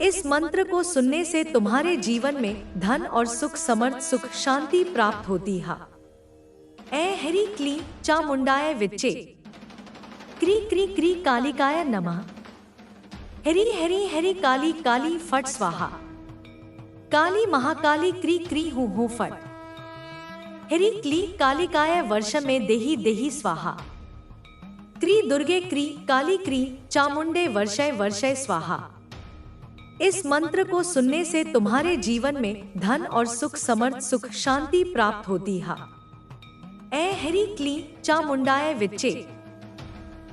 इस मंत्र को सुनने से तुम्हारे जीवन में धन और सुख समर्थ सुख शांति प्राप्त होती है। ऐ हरि क्ली चामुंडाय विच्चे क्री क्री क्री कालिकाय नमः। हरि हरि हरि काली काली फट स्वाहा। काली महाकाली क्री क्री हूँ फट। हरि क्ली कालिकाय वर्ष में देही देही स्वाहा। क्री दुर्गे क्री काली क्री चामुंडे वर्षय वर्षय स्वाहा। इस मंत्र को सुनने से तुम्हारे जीवन में धन और सुख समर्थ सुख शांति प्राप्त होती है। ऐ हरि क्ली चामुंडाय विच्चे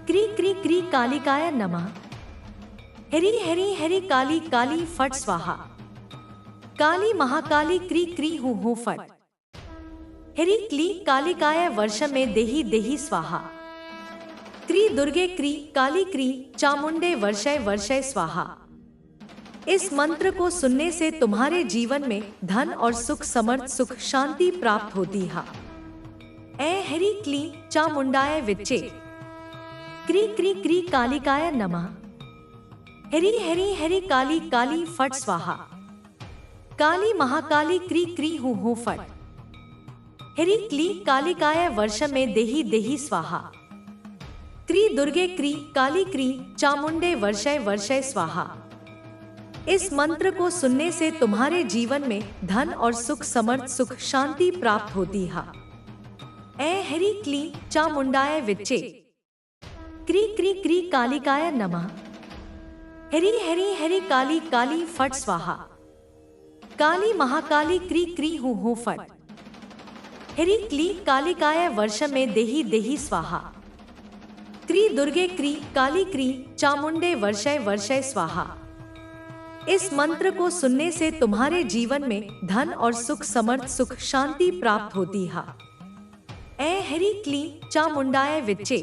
क्री क्री क्री कालिकाय नमः। हरि हरि हरि काली काली फट स्वाहा। काली महाकाली क्री क्री हूँ फट। हरि क्ली कालिकाय वर्ष में देही देही स्वाहा। क्री दुर्गे क्री काली क्री चामुंडे वर्षय वर्षय स्वाहा। इस मंत्र को सुनने से तुम्हारे जीवन में धन और सुख समर्थ सुख शांति प्राप्त होती है। ऐ हरि क्ली चामुंडाय विच्चे क्री क्री क्री कालिकाय नमः। हरि हरि हरि काली काली फट स्वाहा। काली महाकाली क्री क्री हूँ फट। हरि क्ली कालिकाय वर्ष में देही देही स्वाहा। क्री दुर्गे क्री काली क्री चामुंडे वर्षय वर्षय स्वाहा। इस मंत्र को सुनने से तुम्हारे जीवन में धन और सुख समर्थ सुख शांति प्राप्त होती है। ऐ हरि क्ली चामुंडाय विच्चे क्री क्री क्री कालिकाय नमः। हरि हरि हरि काली काली फट स्वाहा। काली महाकाली क्री क्री हूँ फट। हरि क्ली कालिकाय वर्ष में देही देही स्वाहा। क्री दुर्गे क्री काली क्री चामुंडे वर्षय वर्षय स्वाहा। इस मंत्र को सुनने से तुम्हारे जीवन में धन और सुख समर्थ सुख शांति प्राप्त होती है। ऐ हरि क्ली चामुंडाय विच्चे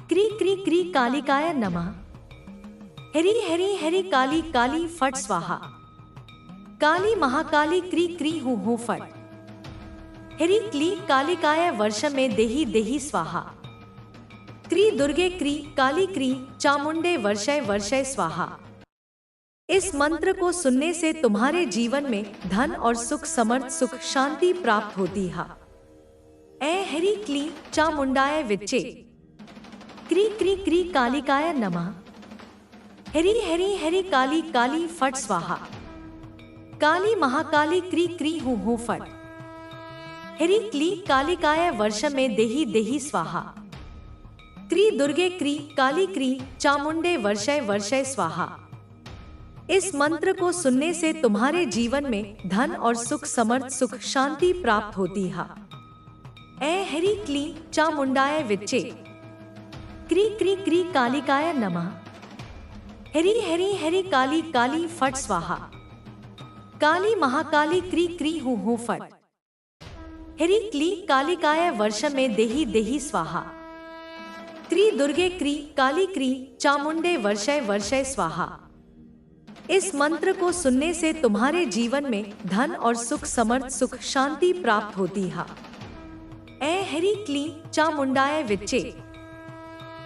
क्री क्री क्री कालिकाय नमः। हरि हरि हरि काली काली फट स्वाहा। काली महाकाली क्री क्री हूँ फट। हरि क्ली कालिकाय वर्ष में देही देही स्वाहा। क्री दुर्गे क्री काली क्री चामुंडे वर्षय वर्षय स्वाहा। इस मंत्र को सुनने से तुम्हारे जीवन में धन और सुख समर्थ सुख शांति प्राप्त होती है। ऐ हरि क्ली चामुंडाय विच्चे क्री क्री क्री कालिकाय नमः। हरि हरि हरि काली काली फट स्वाहा। काली महाकाली क्री क्री हूँ फट। हरि क्ली कालिकाय वर्ष में देही देही स्वाहा। क्री दुर्गे क्री काली क्री चामुंडे वर्षय वर्षय स्वाहा। इस मंत्र को सुनने से तुम्हारे जीवन में धन और सुख समर्थ सुख शांति प्राप्त होती है। ऐ हरि क्ली चामुंडाय विच्चे क्री क्री क्री कालिकाय नमः। हरि हरि हरि काली काली फट स्वाहा। काली महाकाली क्री क्री हूँ फट। हरि क्ली कालिकाय वर्ष में देही देही स्वाहा। क्री दुर्गे क्री काली क्री चामुंडे वर्षय वर्षय स्वाहा। इस मंत्र को सुनने से तुम्हारे जीवन में धन और सुख समर्थ सुख शांति प्राप्त होती है। ऐ हरि क्ली चामुंडाय विच्चे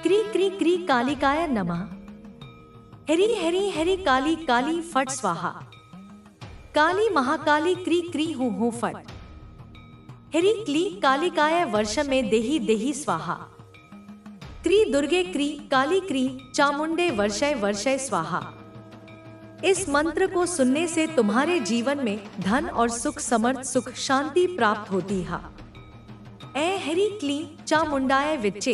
क्री क्री क्री कालिकाय नमः। हरि हरि हरि काली काली फट स्वाहा। काली महाकाली क्री क्री हूँ फट। हरि क्ली कालिकाय वर्ष में देही देही स्वाहा। क्री दुर्गे क्री काली क्री चामुंडे वर्षय वर्षय स्वाहा। इस मंत्र को सुनने से तुम्हारे जीवन में धन और सुख समर्थ सुख शांति प्राप्त होती है। ऐ हरि क्ली चामुंडाय विच्चे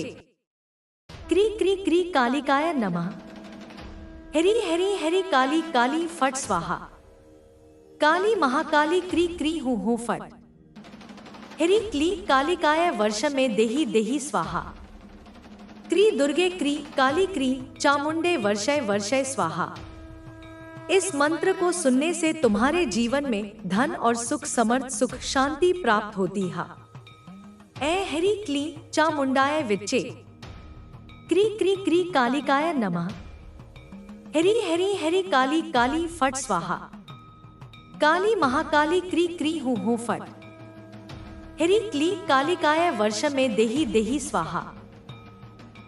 क्री क्री क्री कालिकाय नमः। हरि हरि हरि काली काली फट स्वाहा। काली महाकाली क्री क्री हूँ फट। हरि क्ली कालिकाय वर्ष में देही देही स्वाहा। क्री दुर्गे क्री काली क्री चामुंडे वर्षय वर्षय स्वाहा। इस मंत्र को सुनने से तुम्हारे जीवन में धन और सुख समर्थ सुख शांति प्राप्त होती है। ऐ हरि क्ली चामुंडाय विच्चे क्री क्री क्री कालिकाय नमः। हरि हरि हरि काली काली फट स्वाहा। काली महाकाली क्री क्री हूँ फट। हरि क्ली कालिकाय वर्ष में देही देही स्वाहा।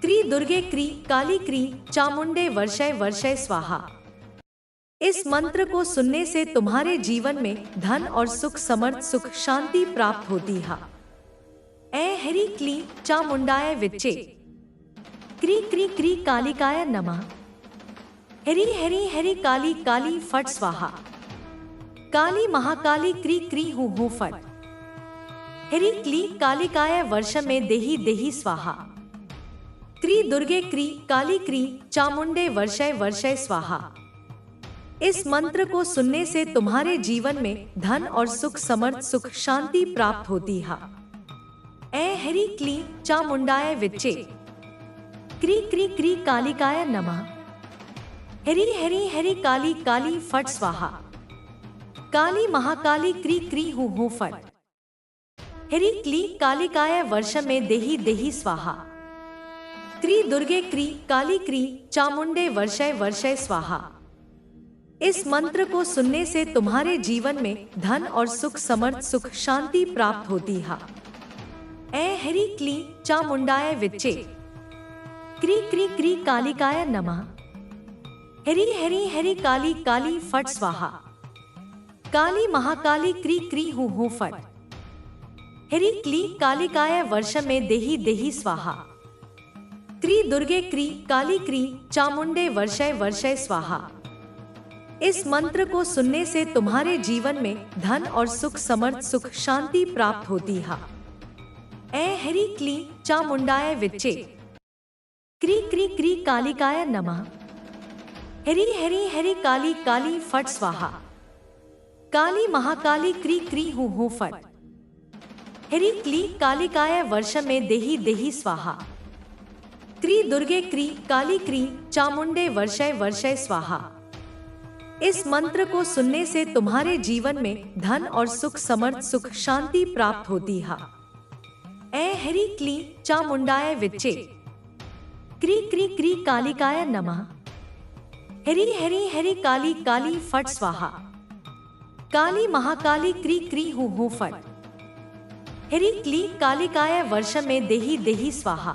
क्री दुर्गे क्री काली क्री चामुंडे वर्षय वर्षय स्वाहा। इस मंत्र को सुनने से तुम्हारे जीवन में धन और सुख समर्थ सुख शांति प्राप्त होती है। ऐ हरि क्लीं चामुंडाय विच्चे क्री क्री क्री कालिकाय नमः। हरि हरि हरि काली काली फट स्वाहा। काली महाकाली क्री क्री हूँ फट। हरि क्ली कालिकाय वर्ष में देही देही स्वाहा। क्री दुर्गे क्री काली क्री चामुंडे वर्षय वर्षय स्वाहा। इस मंत्र को सुनने से तुम्हारे जीवन में धन और सुख समर्थ सुख शांति प्राप्त होती है। ऐ हरि क्लीं चामुंडाय विच्चे क्री क्री क्री कालिकाय नमः। हरि हरि हरि काली काली फट स्वाहा। काली महाकाली क्री क्री हूँ फट। हरि क्ली कालिकाय वर्ष में देही देही स्वाहा। क्री दुर्गे क्री काली क्री चामुंडे वर्षय वर्षय स्वाहा। इस मंत्र को सुनने से तुम्हारे जीवन में धन और सुख समर्थ सुख शांति प्राप्त होती है। ऐ हरि क्लीं चामुंडाय विच्चे क्री क्री क्री कालिकाय नमः। हरि हरि हरि काली काली फट स्वाहा। काली महाकाली क्री क्री हूँ फट। हरि क्ली कालिकाय वर्ष में देही देही स्वाहा। क्री दुर्गे क्री काली क्री चामुंडे वर्षय वर्षय स्वाहा। इस मंत्र को सुनने से तुम्हारे जीवन में धन और सुख समर्थ सुख शांति प्राप्त होती है। ऐ हरि क्लीं चामुंडाय विच्चे क्री क्री क्री कालिकाय नमः। हरि हरि हरि काली काली फट स्वाहा। काली महाकाली क्री क्री हूँ फट। हरि क्ली कालिकाय वर्ष में देही देही स्वाहा। क्री दुर्गे क्री काली क्री चामुंडे वर्षय वर्षय स्वाहा। इस मंत्र को सुनने से तुम्हारे जीवन में धन और सुख समर्थ सुख शांति प्राप्त होती है। ऐ हरि क्लीं चामुंडाय विच्चे क्री क्री क्री कालिकाय नमः। हरि हरि हरि काली काली फट स्वाहा। काली महाकाली क्री क्री हूँ फट। हरि क्ली कालिकाय वर्ष में देही देही स्वाहा।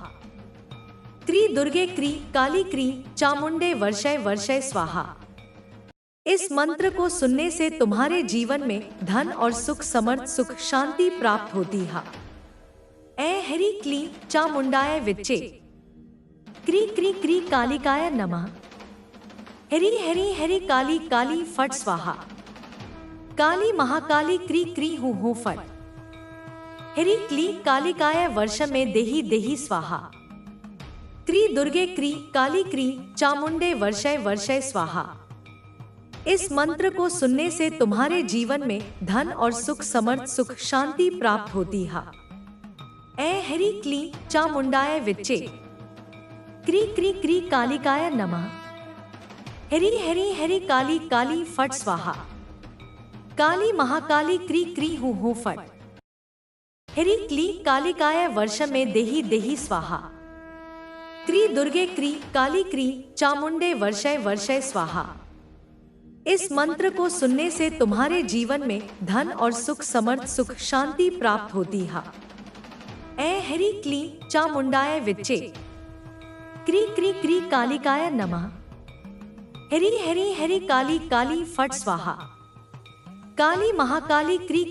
क्री दुर्गे क्री काली क्री चामुंडे वर्षय वर्षय स्वाहा। इस मंत्र को सुनने से तुम्हारे जीवन में धन और सुख समर्थ सुख शांति प्राप्त होती है। ऐ हरि क्लीं चामुंडाय विच्चे क्री क्री क्री कालिकाय नमः। हरि हरि हरि काली काली फट स्वाहा। काली महाकाली क्री क्री हूँ फट। हरि क्ली कालिकाय वर्ष में देही देही स्वाहा। क्री दुर्गे क्री काली क्री चामुंडे वर्षय वर्षय स्वाहा। इस मंत्र को सुनने से तुम्हारे जीवन में धन और सुख समर्थ सुख शांति प्राप्त होती है। ऐ हरि क्लीं चामुंडाय विच्चे क्री क्री क्री कालिकाय नमः। हरि हरि हरि काली काली फट स्वाहा। काली महाकाली क्री क्री हूँ फट। हरि क्ली कालिकाय वर्ष में देही देही स्वाहा। क्री दुर्गे क्री काली क्री चामुंडे वर्षय वर्षय स्वाहा। इस मंत्र को सुनने से तुम्हारे जीवन में धन और सुख समर्थ सुख शांति प्राप्त होती है। ऐ हरि क्लीं चामुंडाय विच्चे क्री क्री क्री कालिकाय नमः। हरि हरि हरि काली काली फट स्वाहा। काली महाकाली क्री